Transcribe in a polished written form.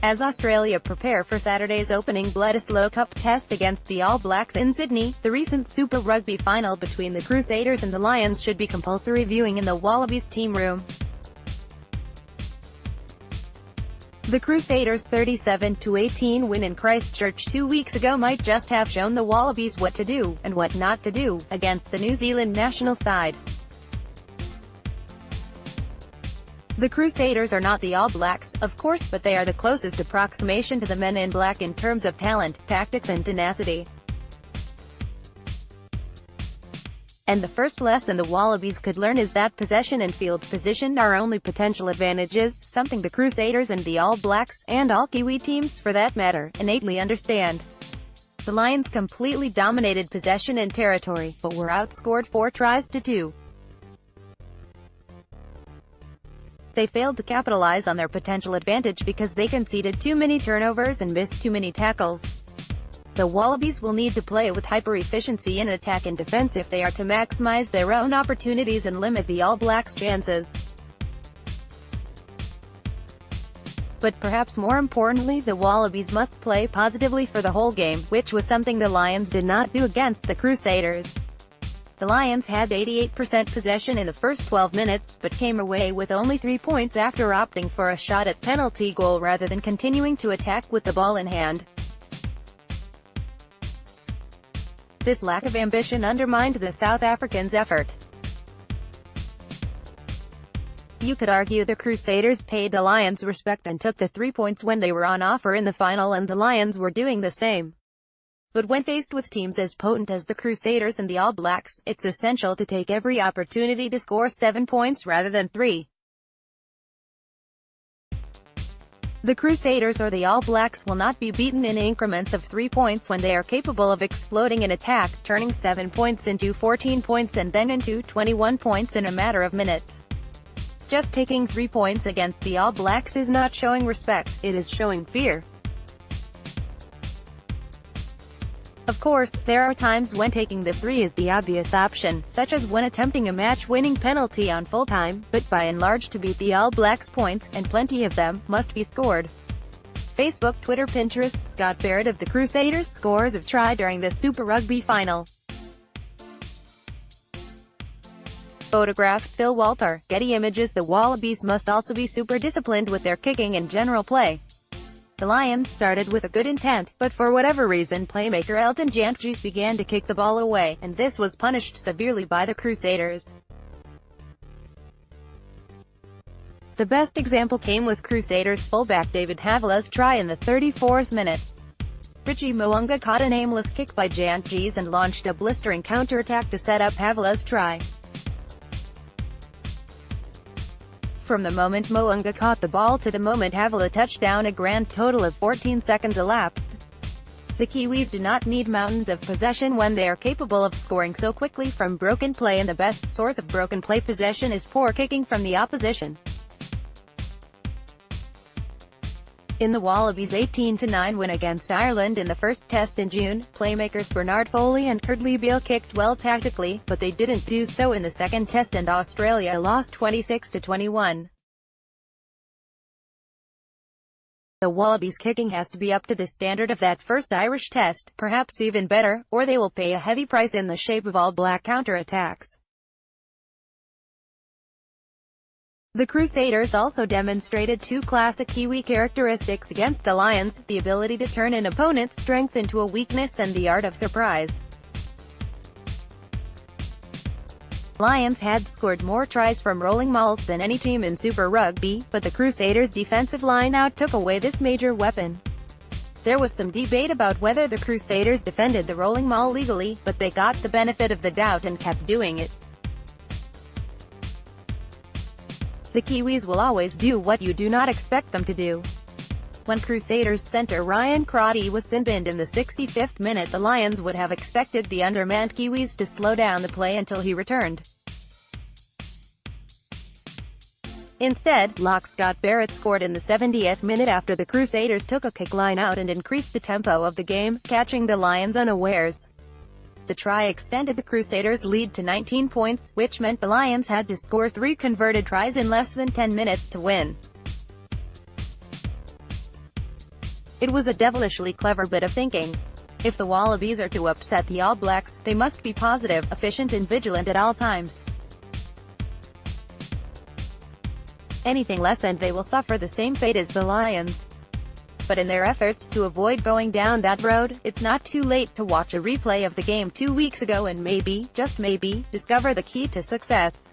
As Australia prepare for Saturday's opening Bledisloe Cup Test against the All Blacks in Sydney, the recent Super Rugby final between the Crusaders and the Lions should be compulsory viewing in the Wallabies team room. The Crusaders' 37-18 win in Christchurch 2 weeks ago might just have shown the Wallabies what to do, and what not to do, against the New Zealand national side. The Crusaders are not the All Blacks, of course, but they are the closest approximation to the men in black in terms of talent, tactics and tenacity. And the first lesson the Wallabies could learn is that possession and field position are only potential advantages, something the Crusaders and the All Blacks, and all Kiwi teams for that matter, innately understand. The Lions completely dominated possession and territory, but were outscored 4-2. They failed to capitalize on their potential advantage because they conceded too many turnovers and missed too many tackles. The Wallabies will need to play with hyper-efficiency in attack and defense if they are to maximize their own opportunities and limit the All Blacks' chances. But perhaps more importantly, the Wallabies must play positively for the whole game, which was something the Lions did not do against the Crusaders. The Lions had 88% possession in the first 12 minutes, but came away with only 3 points after opting for a shot at penalty goal rather than continuing to attack with the ball in hand. This lack of ambition undermined the South Africans' effort. You could argue the Crusaders paid the Lions respect and took the 3 points when they were on offer in the final, and the Lions were doing the same. But when faced with teams as potent as the Crusaders and the All Blacks, it's essential to take every opportunity to score 7 points rather than 3. The Crusaders or the All Blacks will not be beaten in increments of 3 points when they are capable of exploding an attack, turning 7 points into 14 points and then into 21 points in a matter of minutes. Just taking 3 points against the All Blacks is not showing respect, it is showing fear. Of course, there are times when taking the 3 is the obvious option, such as when attempting a match-winning penalty on full time, but by and large to beat the All Blacks points, and plenty of them, must be scored. Facebook, Twitter, Pinterest. Scott Barrett of the Crusaders scores of try during the Super Rugby final. Photographed Phil Walter, Getty Images. The Wallabies must also be super disciplined with their kicking and general play. The Lions started with a good intent, but for whatever reason playmaker Elton Jantjies began to kick the ball away, and this was punished severely by the Crusaders. The best example came with Crusaders fullback David Havillah's try in the 34th minute. Richie Mo'unga caught an aimless kick by Jantjies and launched a blistering counterattack to set up Havillah's try. From the moment Mo'unga caught the ball to the moment Havilah touched down, a grand total of 14 seconds elapsed. The Kiwis do not need mountains of possession when they are capable of scoring so quickly from broken play, and the best source of broken play possession is poor kicking from the opposition. In the Wallabies' 18-9 win against Ireland in the first test in June, playmakers Bernard Foley and Kurt Beale kicked well tactically, but they didn't do so in the second test, and Australia lost 26-21. The Wallabies' kicking has to be up to the standard of that first Irish test, perhaps even better, or they will pay a heavy price in the shape of All Black counterattacks. The Crusaders also demonstrated 2 classic Kiwi characteristics against the Lions: the ability to turn an opponent's strength into a weakness and the art of surprise. Lions had scored more tries from rolling mauls than any team in Super Rugby, but the Crusaders' defensive line out took away this major weapon. There was some debate about whether the Crusaders defended the rolling maul legally, but they got the benefit of the doubt and kept doing it. The Kiwis will always do what you do not expect them to do. When Crusaders center Ryan Crotty was sin-binned in the 65th minute, the Lions would have expected the undermanned Kiwis to slow down the play until he returned. Instead, lock Scott Barrett scored in the 70th minute after the Crusaders took a kick line out and increased the tempo of the game, catching the Lions unawares. The try extended the Crusaders' lead to 19 points, which meant the Lions had to score 3 converted tries in less than 10 minutes to win. It was a devilishly clever bit of thinking. If the Wallabies are to upset the All Blacks, they must be positive, efficient and vigilant at all times. Anything less and they will suffer the same fate as the Lions. But in their efforts to avoid going down that road, it's not too late to watch a replay of the game 2 weeks ago and maybe, just maybe, discover the key to success.